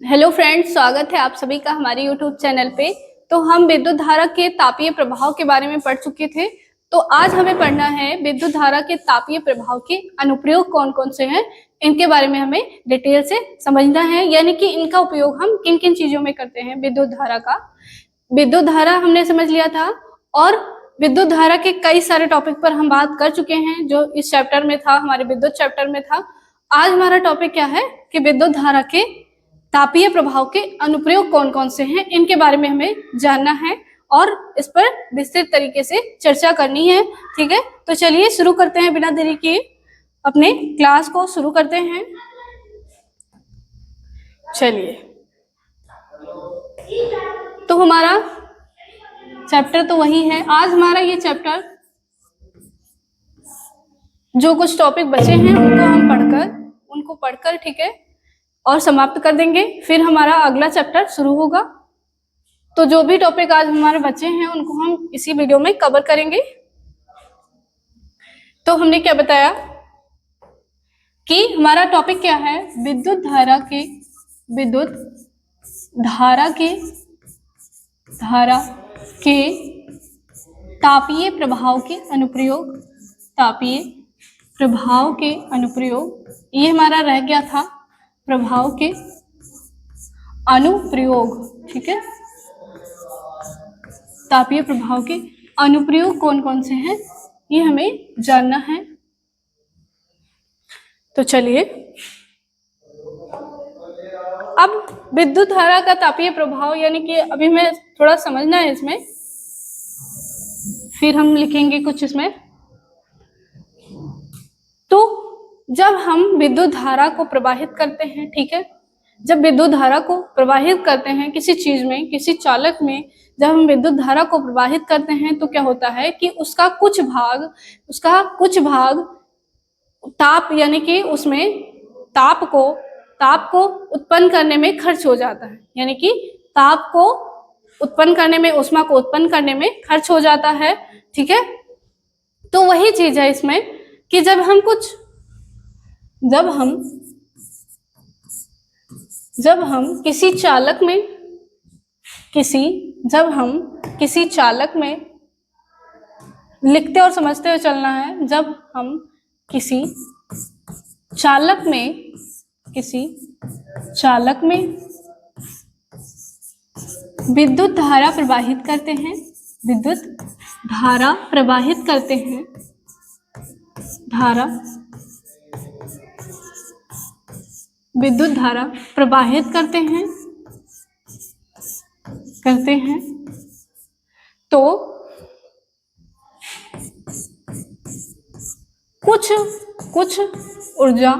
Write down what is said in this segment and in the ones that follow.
Hello friends, स्वागत है आप सभी का हमारे यूट्यूब चैनल पे। तो हम विद्युत धारा के तापीय प्रभाव के बारे में पढ़ चुके थे। तो आज हमें पढ़ना है विद्युत धारा के तापीय प्रभाव के अनुप्रयोग कौन कौन से हैं, इनके बारे में हमें डिटेल से समझना है, यानी कि इनका उपयोग हम किन किन चीजों में करते हैं। विद्युत धारा का, विद्युत धारा हमने समझ लिया था, और विद्युत धारा के कई सारे टॉपिक पर हम बात कर चुके हैं जो इस चैप्टर में था, हमारे विद्युत चैप्टर में था। आज हमारा टॉपिक क्या है कि विद्युत धारा के तापीय प्रभाव के अनुप्रयोग कौन कौन से हैं, इनके बारे में हमें जानना है और इस पर विस्तृत तरीके से चर्चा करनी है। ठीक है, तो चलिए शुरू करते हैं, बिना देरी के अपने क्लास को शुरू करते हैं। चलिए, तो हमारा चैप्टर तो वही है। आज हमारा ये चैप्टर, जो कुछ टॉपिक बचे हैं उनको पढ़कर ठीक है और समाप्त कर देंगे, फिर हमारा अगला चैप्टर शुरू होगा। तो जो भी टॉपिक आज हमारे बचे हैं उनको हम इसी वीडियो में कवर करेंगे। तो हमने क्या बताया कि हमारा टॉपिक क्या है, विद्युत धारा के तापीय प्रभाव के अनुप्रयोग। तापीय प्रभाव के अनुप्रयोग, ये हमारा रह गया था, प्रभाव के अनुप्रयोग। ठीक है, तापीय प्रभाव के अनुप्रयोग कौन कौन से हैं ये हमें जानना है। तो चलिए, अब विद्युत धारा का तापीय प्रभाव, यानी कि अभी हमें थोड़ा समझना है इसमें, फिर हम लिखेंगे कुछ इसमें। तो जब हम विद्युत धारा को प्रवाहित करते हैं, ठीक है, जब विद्युत धारा को प्रवाहित करते हैं किसी चीज में, किसी चालक में, जब हम विद्युत धारा को प्रवाहित करते हैं तो क्या होता है कि उसका कुछ भाग ताप, यानी कि उसमें ताप को उत्पन्न करने में खर्च हो जाता है, यानी कि ताप को उत्पन्न करने में, ऊष्मा को उत्पन्न करने में खर्च हो जाता है। ठीक है, तो वही चीज है इसमें कि जब हम किसी चालक में लिखते और समझते हुए चलना है, जब हम किसी चालक में विद्युत धारा प्रवाहित करते हैं, तो कुछ ऊर्जा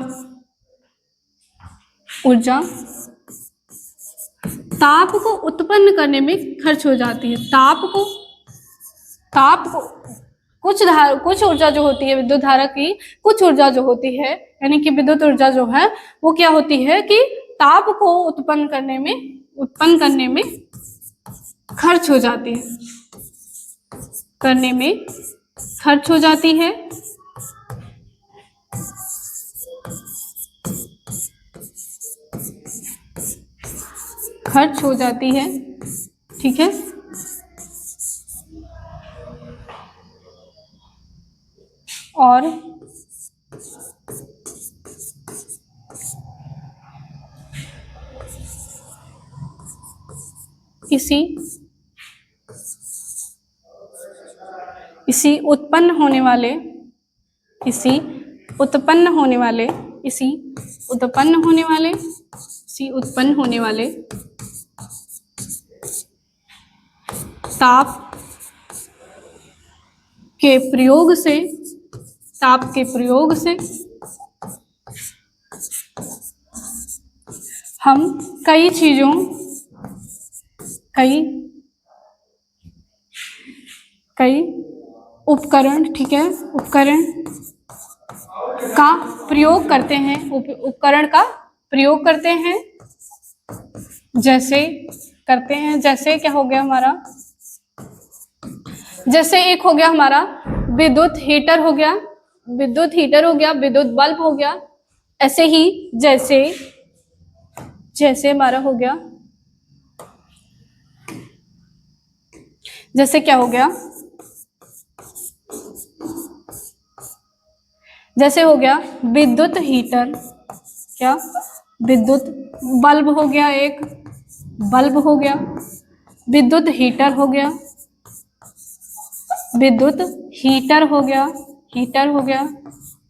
ताप को उत्पन्न करने में खर्च हो जाती है। ताप को कुछ ऊर्जा जो होती है विद्युत धारा की, कुछ ऊर्जा जो होती है, यानी कि विद्युत ऊर्जा जो है वो क्या होती है कि ताप को उत्पन्न करने में खर्च हो जाती है, खर्च हो जाती है। ठीक है, और इसी उत्पन्न होने वाले ताप के प्रयोग से हम कई उपकरण का प्रयोग करते हैं, जैसे क्या हो गया हमारा, जैसे एक हो गया हमारा विद्युत हीटर हो गया, विद्युत बल्ब हो गया। ऐसे ही जैसे हमारा हो गया, जैसे क्या हो गया, जैसे हो गया विद्युत हीटर, क्या विद्युत बल्ब हो गया, एक बल्ब हो गया, विद्युत हीटर हो गया, विद्युत हीटर हो गया, हीटर हो गया,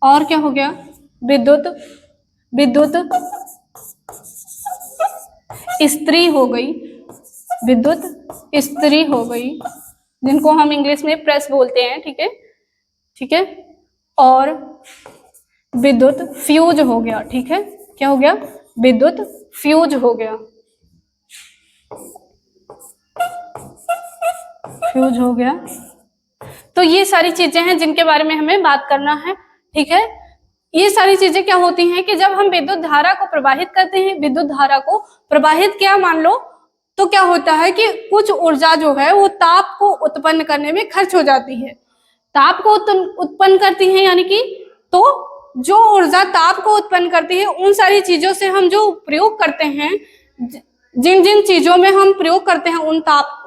और क्या हो गया, विद्युत विद्युत इस्त्री हो गई, विद्युत इस्त्री हो गई, जिनको हम इंग्लिश में प्रेस बोलते हैं, ठीक है, ठीक है, और विद्युत फ्यूज हो गया, ठीक है, क्या हो गया, विद्युत फ्यूज हो गया, फ्यूज हो गया। तो ये सारी चीजें हैं जिनके बारे में हमें बात करना है, ठीक है। ये सारी चीजें क्या होती हैं कि जब हम विद्युत धारा को प्रवाहित करते हैं, विद्युत धारा को प्रवाहित किया मान लो, तो क्या होता है कि कुछ ऊर्जा जो है वो ताप को उत्पन्न करने में खर्च हो जाती है, ताप को उत्पन्न करती है, यानी कि तो जो ऊर्जा ताप को उत्पन्न करती है उन सारी चीजों से हम जो प्रयोग करते हैं, जिन जिन चीजों में हम प्रयोग करते हैं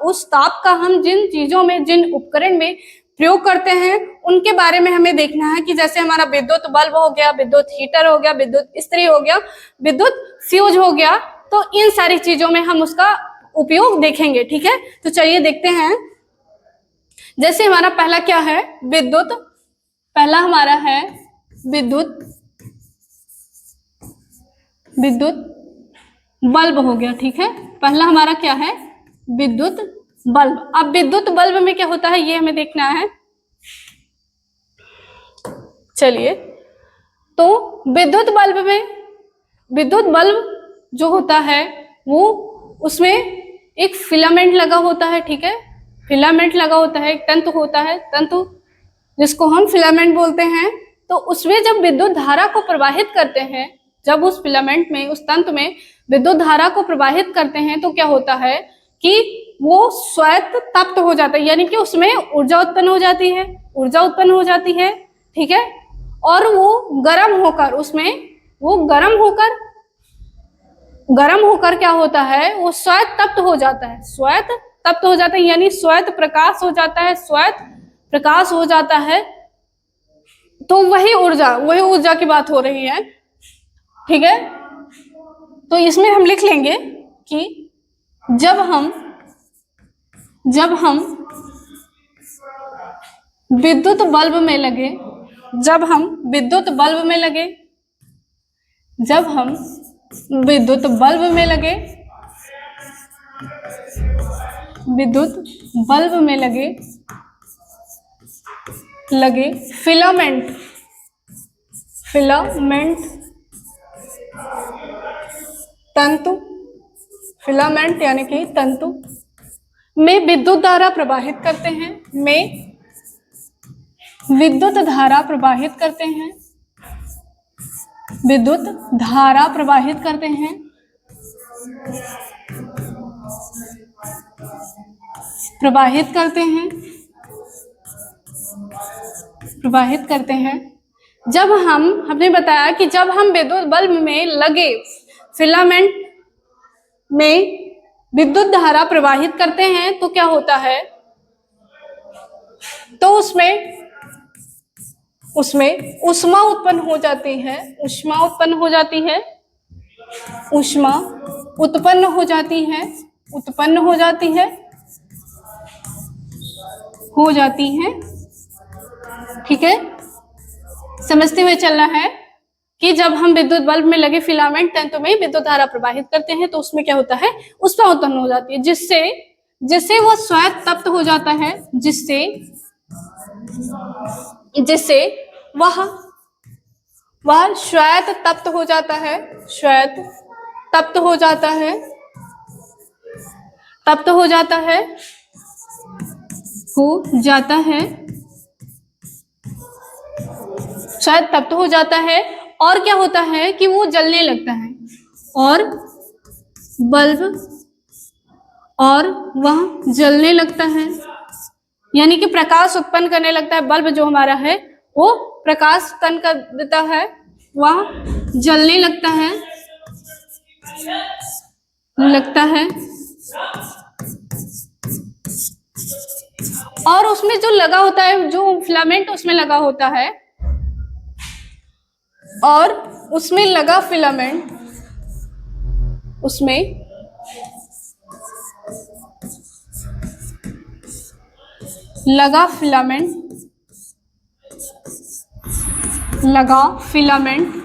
उस ताप का हम जिन चीजों में, जिन उपकरण में प्रयोग करते हैं उनके बारे में हमें देखना है कि जैसे हमारा विद्युत बल्ब हो गया, विद्युत हीटर हो गया, विद्युत इस्त्री हो गया, विद्युत फ्यूज हो गया, तो इन सारी चीजों में हम उसका उपयोग देखेंगे, ठीक है। तो चलिए देखते हैं। जैसे हमारा पहला क्या है, विद्युत, पहला हमारा है विद्युत बल्ब हो गया, ठीक है, पहला हमारा क्या है, विद्युत बल्ब। अब विद्युत बल्ब में क्या होता है ये हमें देखना है। चलिए, तो विद्युत बल्ब में, विद्युत बल्ब जो होता है वो, उसमें एक फिलामेंट लगा होता है, ठीक है, फिलामेंट लगा होता है, एक तंतु होता है, तंतु जिसको हम फिलामेंट बोलते हैं। तो उसमें जब विद्युत धारा को प्रवाहित करते हैं, जब उस फिलामेंट में, उस तंतु में विद्युत धारा को प्रवाहित करते हैं, तो क्या होता है कि वो स्वयं तप्त हो जाता है, यानी कि उसमें ऊर्जा उत्पन्न हो जाती है, ऊर्जा उत्पन्न हो जाती है, ठीक है, और वो गर्म होकर, उसमें वो गर्म होकर क्या होता है, वो स्वयं तप्त हो जाता है, स्वयं तप्त हो जाता है, यानी स्वयं प्रकाश हो जाता है, स्वयं प्रकाश हो जाता है। तो वही ऊर्जा की बात हो रही है, ठीक है। तो इसमें हम लिख लेंगे कि जब हम विद्युत बल्ब में लगे, जब हम विद्युत बल्ब में लगे, जब हम विद्युत बल्ब में लगे, विद्युत बल्ब में लगे फिलामेंट तंतु, फिलामेंट यानी कि तंतु में विद्युत धारा प्रवाहित करते हैं, में विद्युत धारा प्रवाहित करते हैं, विद्युत धारा प्रवाहित करते हैं, प्रवाहित करते हैं। जब हमने बताया कि जब हम विद्युत बल्ब में लगे फिलामेंट में विद्युत धारा प्रवाहित करते हैं, तो क्या होता है, तो उसमें ऊष्मा उत्पन्न हो जाती है, ऊष्मा उत्पन्न हो जाती है, ऊष्मा उत्पन्न हो जाती है, उत्पन्न हो जाती है, हो जाती है, ठीक है। समझते हुए चलना है कि जब हम विद्युत बल्ब में लगे फिलामेंट तंतु में विद्युत धारा प्रवाहित करते हैं, तो उसमें क्या होता है, ऊष्मा उत्पन्न हो जाती है, जिससे वह स्वयं तप्त हो जाता है, जिससे वह श्वेत तप्त हो जाता है, श्वेत तप्त हो जाता है, तप्त हो जाता है, शायद तप्त हो जाता है। और क्या होता है कि वो जलने लगता है, और वह जलने लगता है, यानी कि प्रकाश उत्पन्न करने लगता है। बल्ब जो हमारा है वो प्रकाश उत्पन्न कर देता है, वह जलने लगता है, लगता है, और उसमें जो लगा होता है, जो फिलामेंट उसमें लगा होता है, और उसमें लगा फिलामेंट, उसमें लगा फिलामेंट, लगा फिलामेंट,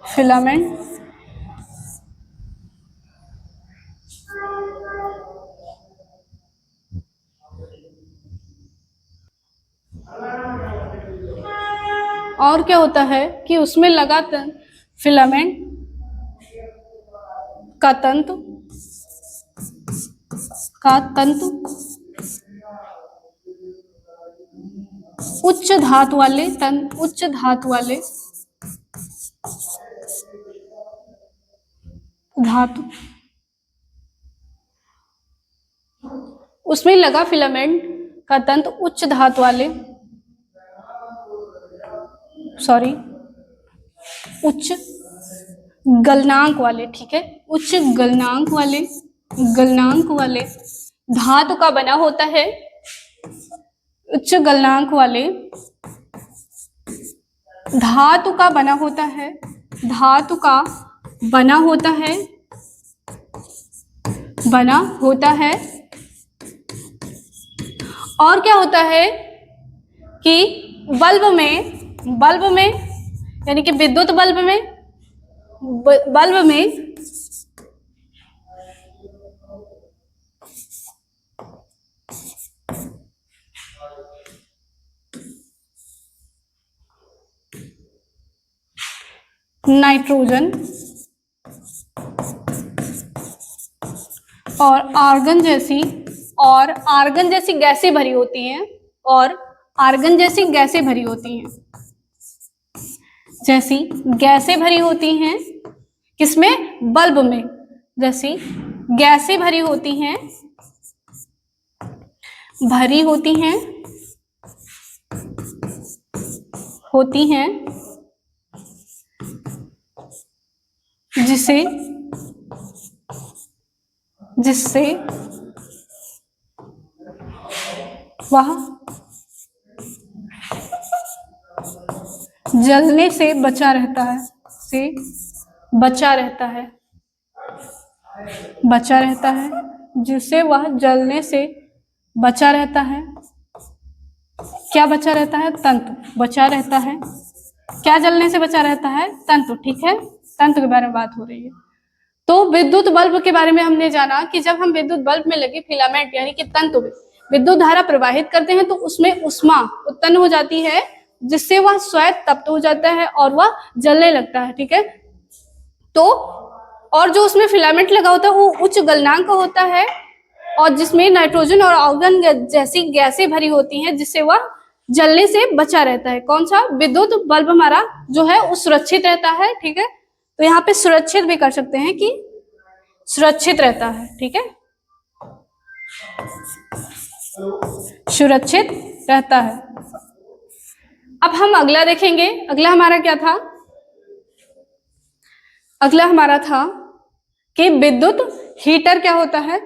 फिलामेंट और क्या होता है कि उसमें लगा फिलामेंट का तंतु, उच्च धातु वाले उच्च धातु वाले धातु, उसमें लगा फिलामेंट का तंतु उच्च धातु वाले, सॉरी, उच्च गलनांक वाले, ठीक है, उच्च गलनांक वाले, गलनांक वाले धातु का बना होता है, उच्च गलनांक वाले धातु का बना होता है, धातु का बना होता है, बना होता है। और क्या होता है कि बल्ब में यानी कि विद्युत बल्ब में नाइट्रोजन और आर्गन जैसी गैसें भरी होती हैं, और आर्गन जैसी गैसें भरी होती हैं, जैसी गैसें भरी होती हैं किसमें? बल्ब में, जैसी गैसें भरी होती हैं, भरी होती हैं, होती हैं, जिससे वह जलने से बचा रहता है, जिससे वह जलने से बचा रहता है। क्या बचा रहता है? तंतु बचा रहता है। क्या जलने से बचा रहता है? तंतु, ठीक है, तंतु के बारे में बात हो रही है। तो विद्युत बल्ब के बारे में हमने जाना कि जब हम विद्युत बल्ब में लगे फिलामेंट यानी कि तंतु में विद्युत धारा प्रवाहित करते हैं तो उसमें ऊष्मा उत्पन्न हो जाती है, जिससे वह स्वयं तप्त हो जाता है और वह जलने लगता है, ठीक है। तो और जो उसमें फिलामेंट लगा होता है वो उच्च गलनांक का होता है, और जिसमें नाइट्रोजन और ऑर्गन जैसी गैसें भरी होती हैं, जिससे वह जलने से बचा रहता है। कौन सा? विद्युत बल्ब हमारा जो है वो सुरक्षित रहता है, ठीक है। तो यहाँ पे सुरक्षित भी कर सकते हैं कि सुरक्षित रहता है, ठीक है, सुरक्षित रहता है। अब हम अगला देखेंगे। अगला हमारा क्या था? अगला हमारा था कि विद्युत हीटर क्या होता है।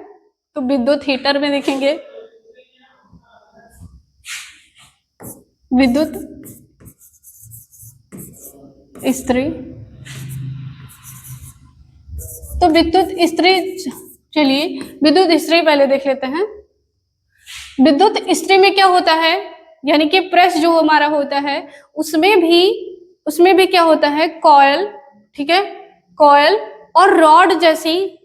तो विद्युत हीटर में देखेंगे विद्युत इस्त्री। तो विद्युत इस्त्री, चलिए विद्युत इस्त्री पहले देख लेते हैं। विद्युत इस्त्री में क्या होता है, यानी कि प्रेस जो हमारा होता है उसमें भी क्या होता है? कॉयल, ठीक है, कॉयल और रॉड जैसी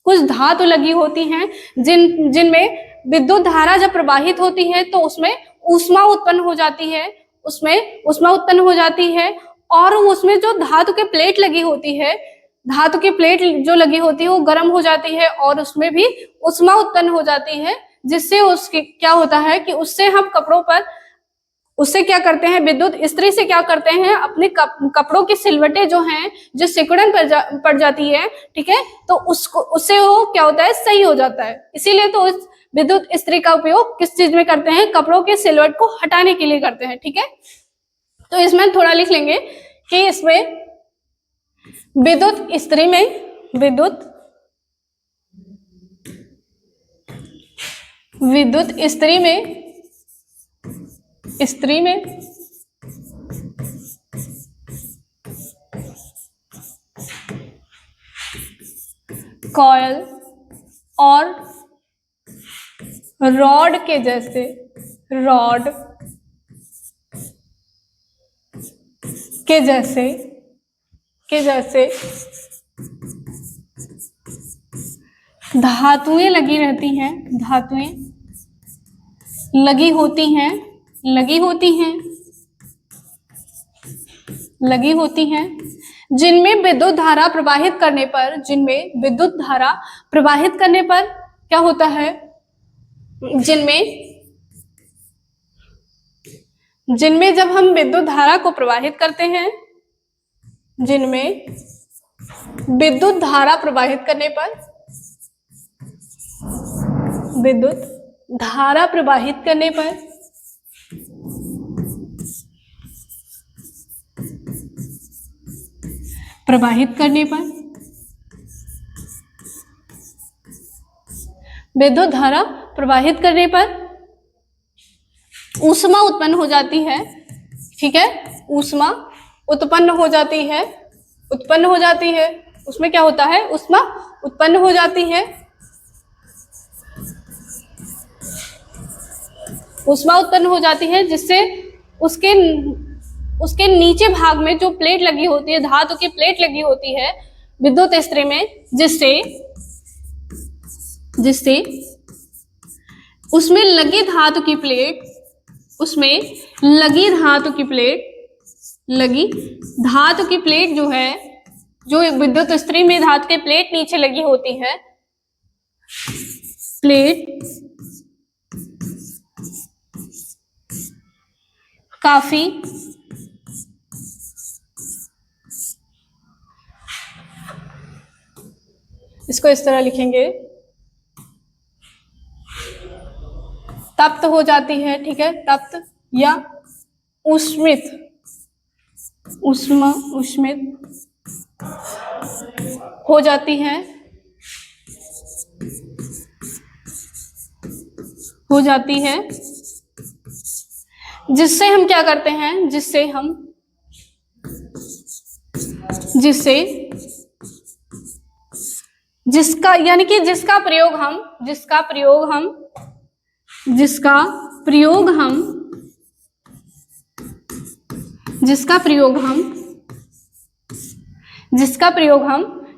कुछ धातु लगी होती हैं, जिनमें विद्युत धारा जब प्रवाहित होती है तो उसमें ऊष्मा उत्पन्न हो जाती है, और उसमें जो धातु के प्लेट लगी होती है, धातु की प्लेट जो लगी होती है वो गर्म हो जाती है और उसमें भी ऊष्मा उत्पन्न हो जाती है, जिससे उसकी क्या होता है कि उससे हम कपड़ों पर उससे क्या करते हैं? विद्युत इस्त्री से क्या करते हैं? अपने कपड़ों की सिलवटें जो हैं, जो सिकुड़न पड़ जाती है, ठीक है, तो उससे वो क्या होता है? सही हो जाता है। इसीलिए तो उस विद्युत इस्त्री का उपयोग किस चीज में करते हैं? कपड़ों के सिलवट को हटाने के लिए करते हैं, ठीक है। तो इसमें थोड़ा लिख लेंगे कि इसमें विद्युत इस्त्री में इस्त्री में कॉयल और रॉड के जैसे धातुएं लगी रहती हैं, धातुएं लगी होती हैं जिनमें विद्युत धारा प्रवाहित करने पर क्या होता है, जिनमें जब हम विद्युत धारा को प्रवाहित करते हैं, विद्युत धारा प्रवाहित करने पर ऊष्मा उत्पन्न हो जाती है, ठीक है, ऊष्मा उत्पन्न हो जाती है, उसमें क्या होता है, ऊष्मा उत्पन्न हो जाती है, जिससे उसके नीचे भाग में जो प्लेट लगी होती है, धातु की प्लेट लगी होती है विद्युत इस्त्री में, जिससे उसमें लगी धातु की प्लेट जो है, जो विद्युत इस्त्री में धातु की प्लेट नीचे लगी होती है, प्लेट काफी इसको इस तरह लिखेंगे, तप्त हो जाती है, ठीक है, तप्त या उष्मित हो जाती है, जिससे हम क्या करते हैं, जिसका यानी कि जिसका प्रयोग हम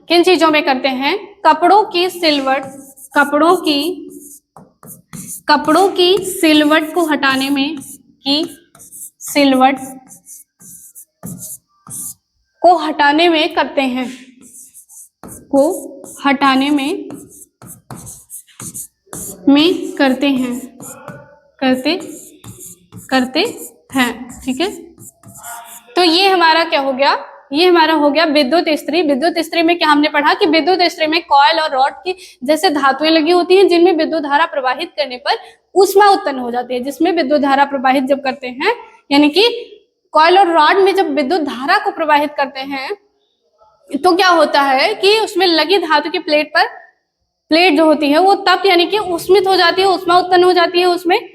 किन चीजों में करते हैं, कपड़ों की सिलवट को हटाने में करते हैं, करते हैं, ठीक है। तो ये हमारा क्या हो गया, ये हमारा हो गया विद्युत इस्त्री। विद्युत इस्त्री में क्या हमने पढ़ा कि विद्युत इस्त्री में कॉइल और रॉड की जैसे धातुएं लगी होती हैं, जिनमें विद्युत धारा प्रवाहित करने पर ऊष्मा उत्पन्न हो जाती है। जिसमें विद्युत धारा प्रवाहित जब करते हैं, यानी कि कॉइल और रॉड में जब विद्युत धारा को प्रवाहित करते हैं, तो क्या होता है कि उसमें लगी धातु की प्लेट जो होती है वो तप यानी कि उष्मित हो जाती है, ऊष्मा उत्पन्न हो जाती है, उसमें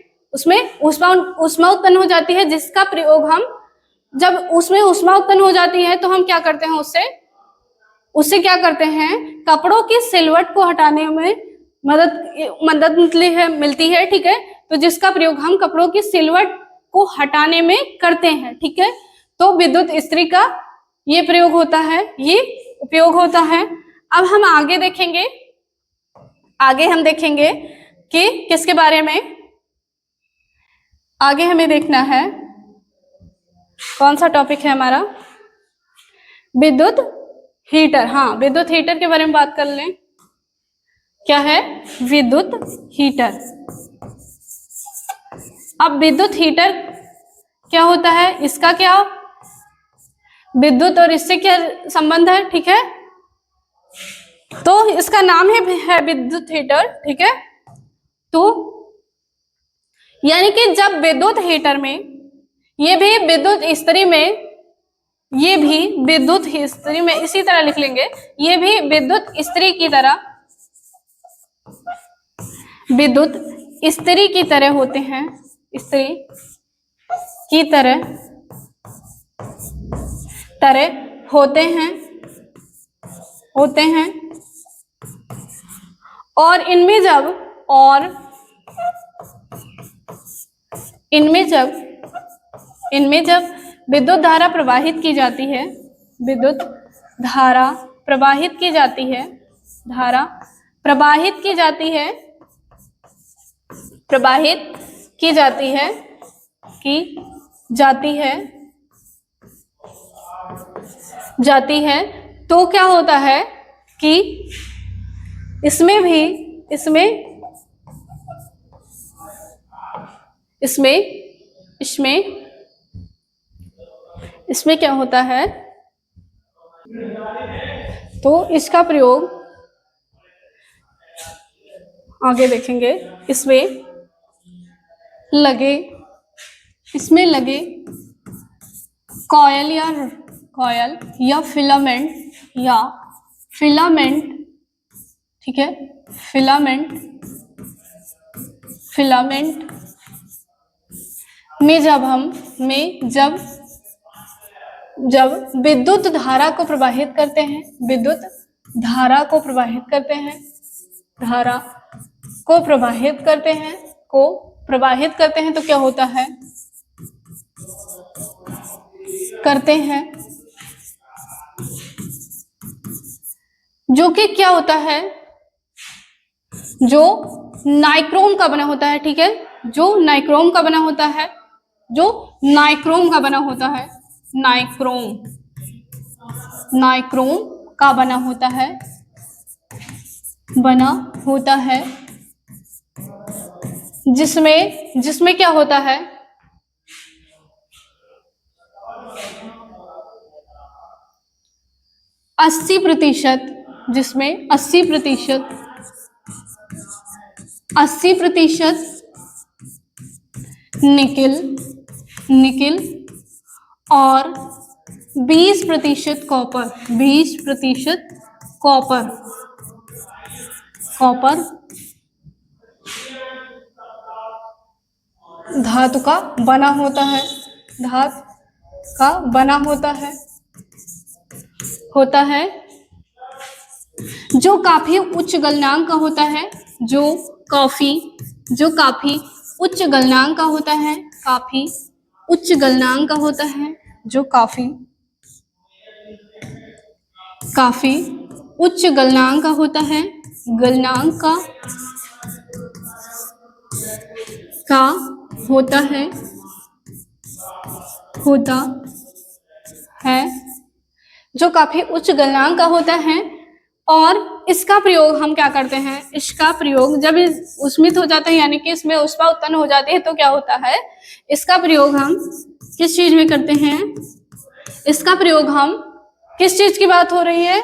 ऊष्मा उत्पन्न हो जाती है, जिसका प्रयोग हम जब उसमें ऊष्मा उत्पन्न हो जाती है तो हम क्या करते हैं, उससे क्या करते हैं, कपड़ों की सिलवट को हटाने में मदद मिलती है, ठीक है। तो जिसका प्रयोग हम कपड़ों की सिलवट को हटाने में करते हैं, ठीक है। तो विद्युत इस्त्री का ये प्रयोग होता है, ये उपयोग होता है। अब हम आगे देखेंगे कि किसके बारे में, आगे हमें देखना है कौन सा टॉपिक है हमारा, विद्युत हीटर। हाँ, विद्युत हीटर के बारे में बात कर लें। क्या है विद्युत हीटर? अब विद्युत हीटर क्या होता है, इसका क्या विद्युत और इससे क्या संबंध है, ठीक है। तो इसका नाम है विद्युत हीटर, ठीक है। तो यानी कि जब विद्युत हीटर में ये भी विद्युत स्त्री में, ये भी विद्युत स्त्री में इसी तरह लिख लेंगे, ये भी विद्युत स्त्री की तरह, विद्युत स्त्री की तरह होते हैं, स्त्री की तरह होते हैं, और इनमें जब विद्युत धारा प्रवाहित की जाती है, विद्युत धारा प्रवाहित की जाती है, धारा प्रवाहित की जाती है, प्रवाहित की जाती है, जाती है, तो क्या होता है कि इसमें क्या होता है, तो इसका प्रयोग आगे देखेंगे। इसमें लगे कॉयल या फिलामेंट, ठीक है, फिलामेंट में जब विद्युत धारा को प्रवाहित करते हैं, धारा को प्रवाहित करते हैं, तो क्या होता है, जो कि क्या होता है, जो नाइक्रोम का बना होता है, ठीक है, जो नाइक्रोम का बना होता है, नाइक्रोम का बना होता है, जिसमें क्या होता है, जिसमें 80% निकिल और 20% कॉपर धातु का बना होता है, जो काफी उच्च गलनांक का होता है, जो काफी उच्च गलनांक का होता है, जो काफी उच्च गलनांक का होता है, जो काफी उच्च गलनांक का होता है। और इसका प्रयोग हम क्या करते हैं, इसका प्रयोग जब उष्मित हो जाता है, यानी कि इसमें ऊष्मा उत्पन्न हो जाती है, तो क्या होता है, इसका प्रयोग हम किस चीज में करते हैं, इसका प्रयोग हम किस चीज की बात हो रही है,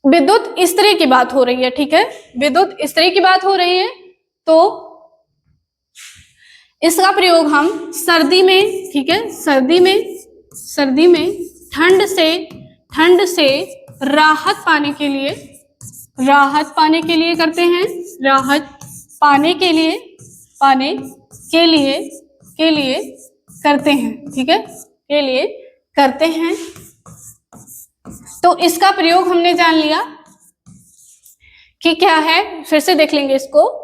विद्युत स्त्री की बात हो रही है, ठीक है, विद्युत स्त्री की बात हो रही है। तो इसका प्रयोग हम सर्दी में, ठीक है, सर्दी में ठंड से राहत पाने के लिए करते हैं, ठीक है, के लिए करते हैं। तो इसका प्रयोग हमने जान लिया कि क्या है, फिर से देख लेंगे इसको,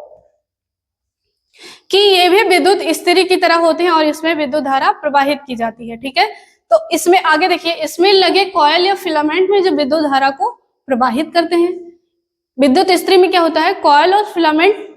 कि ये भी विद्युत स्त्री की तरह होते हैं और इसमें विद्युत धारा प्रवाहित की जाती है, ठीक है। तो इसमें आगे देखिए, इसमें लगे कॉयल या फिलामेंट में जो विद्युत धारा को प्रवाहित करते हैं, विद्युत स्त्री में क्या होता है, कॉयल और फिलामेंट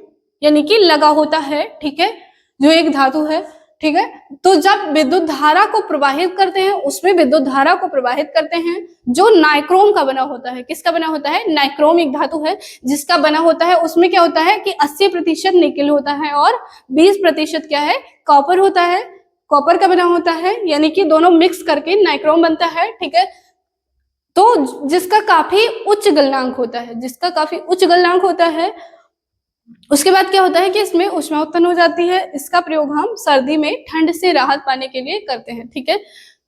यानी कि लगा होता है, ठीक है, जो एक धातु है, ठीक है। तो जब विद्युत धारा को प्रवाहित करते हैं, उसमें विद्युत धारा को प्रवाहित करते हैं जो नाइक्रोम का बना होता है। किसका बना होता है, नाइक्रोम एक धातु है जिसका बना होता है। उसमें क्या होता है कि 80% निकेल होता है और 20% क्या है, कॉपर होता है, कॉपर का बना होता है, यानी कि दोनों मिक्स करके नाइक्रोम बनता है, ठीक है। तो जिसका काफी उच्च गलनांक होता है, उसके बाद क्या होता है कि इसमें ऊष्मा उत्पन्न हो जाती है। इसका प्रयोग हम सर्दी में ठंड से राहत पाने के लिए करते हैं, ठीक है।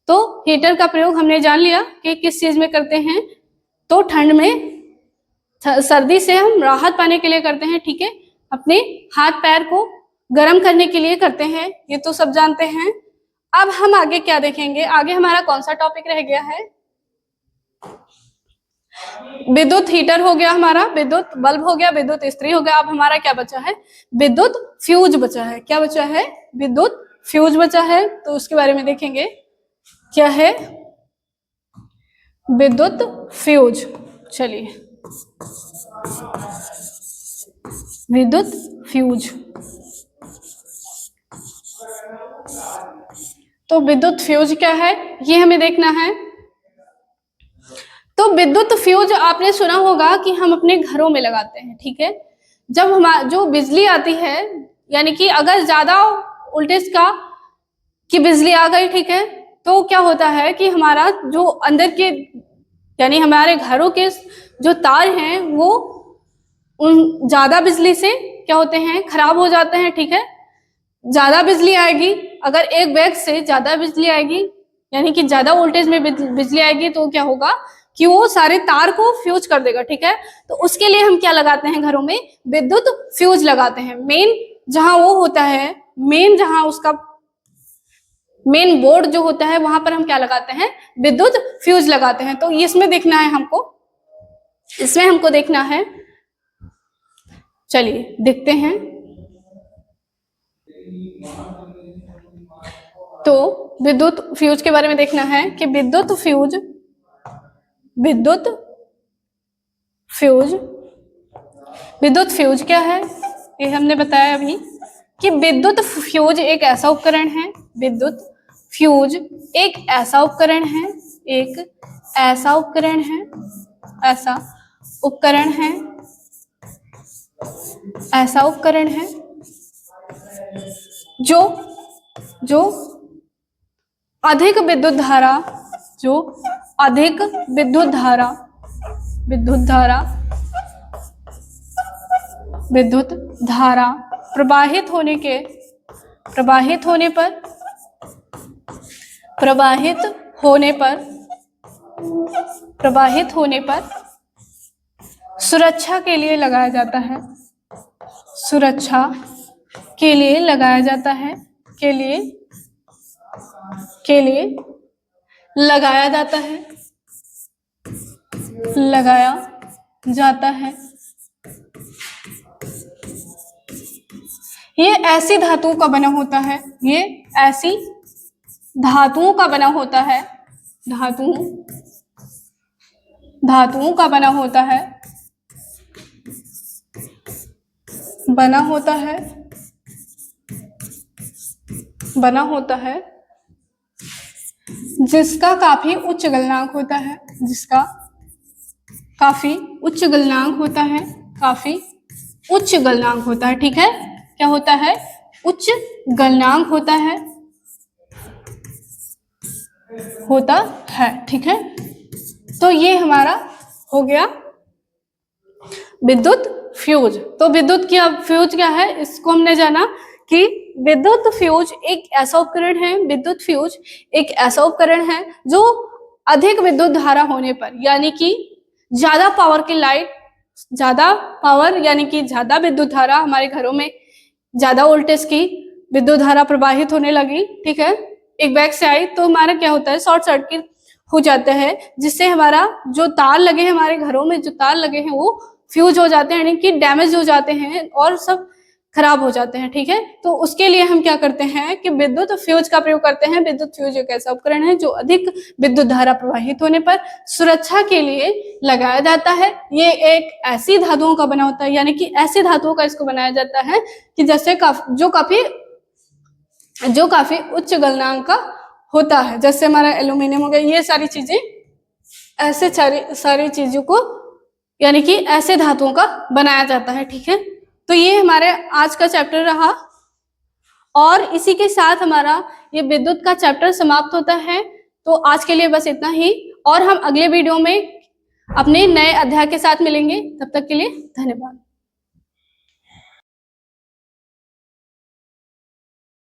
तो हीटर का प्रयोग हमने जान लिया कि किस चीज में करते हैं, तो ठंड में, सर्दी से हम राहत पाने के लिए करते हैं, ठीक है। अपने हाथ पैर को गर्म करने के लिए करते हैं, ये तो सब जानते हैं। अब हम आगे क्या देखेंगे, आगे हमारा कौन सा टॉपिक रह गया है, विद्युत हीटर हो गया हमारा, विद्युत बल्ब हो गया, विद्युत इस्त्री हो गया। अब हमारा क्या बचा है, विद्युत फ्यूज बचा है। क्या बचा है, विद्युत फ्यूज बचा है। तो उसके बारे में देखेंगे, क्या है विद्युत फ्यूज। चलिए, विद्युत फ्यूज। तो विद्युत फ्यूज क्या है, ये हमें देखना है। तो विद्युत फ्यूज आपने सुना होगा कि हम अपने घरों में लगाते हैं, ठीक है। जब हमारा जो बिजली आती है, यानी कि अगर ज्यादा वोल्टेज की बिजली आ गई, ठीक है, तो क्या होता है कि हमारा जो अंदर के, यानी हमारे घरों के जो तार हैं वो उन ज्यादा बिजली से क्या होते हैं, खराब हो जाते हैं, ठीक है। ज्यादा बिजली आएगी, अगर एक बैग से ज्यादा बिजली आएगी, यानी कि ज्यादा वोल्टेज में बिजली आएगी, तो क्या होगा कि वो सारे तार को फ्यूज कर देगा, ठीक है। तो उसके लिए हम क्या लगाते हैं, घरों में विद्युत फ्यूज लगाते हैं। मेन जहां वो होता है, मेन जहां उसका मेन बोर्ड जो होता है, वहां पर हम क्या लगाते हैं, विद्युत फ्यूज लगाते हैं। तो इसमें देखना है हमको, इसमें हमको देखना है, चलिए देखते हैं। तो विद्युत फ्यूज के बारे में देखना है कि विद्युत फ्यूज क्या है, ये हमने बताया अभी कि विद्युत फ्यूज एक ऐसा उपकरण है, विद्युत फ्यूज एक ऐसा उपकरण है, ऐसा उपकरण है जो अधिक विद्युत धारा प्रवाहित होने पर सुरक्षा के लिए लगाया जाता है, लगाया जाता है। ये ऐसी धातुओं का बना होता है, धातुओं का बना होता है, जिसका काफी उच्च गलनांक होता है, ठीक है। क्या होता है, उच्च गलनांक होता है, ठीक है। तो ये हमारा हो गया विद्युत फ्यूज। तो विद्युत फ्यूज क्या है, इसको हमने जाना कि विद्युत फ्यूज एक ऐसा उपकरण है जो अधिक विद्युत धारा होने पर, यानी कि ज्यादा पावर यानी कि ज्यादा विद्युत धारा, हमारे घरों में ज्यादा वोल्टेज की विद्युत धारा प्रवाहित होने लगी, ठीक है, एक बैग से आई, तो हमारा क्या होता है, शॉर्ट सर्किट हो जाता है, जिससे हमारा जो तार लगे हैं, हमारे घरों में जो तार लगे हैं वो फ्यूज हो जाते हैं, यानी कि डैमेज हो जाते हैं और सब खराब हो जाते हैं, ठीक है। तो उसके लिए हम क्या करते हैं कि विद्युत फ्यूज का प्रयोग करते हैं। विद्युत फ्यूज एक ऐसा उपकरण है जो अधिक विद्युत धारा प्रवाहित होने पर सुरक्षा के लिए लगाया जाता है। ये एक ऐसी धातुओं का बना होता है, यानी कि ऐसी धातुओं का इसको बनाया जाता है कि जैसे जो काफी उच्च गलनांक का होता है, जैसे हमारा एल्यूमिनियम हो गया, ये सारी चीजें, ऐसे सारी चीजों को, यानी कि ऐसे धातुओं का बनाया जाता है, ठीक है। तो ये हमारे आज का चैप्टर रहा और इसी के साथ हमारा ये विद्युत का चैप्टर समाप्त होता है। तो आज के लिए बस इतना ही, और हम अगले वीडियो में अपने नए अध्याय के साथ मिलेंगे। तब तक के लिए धन्यवाद।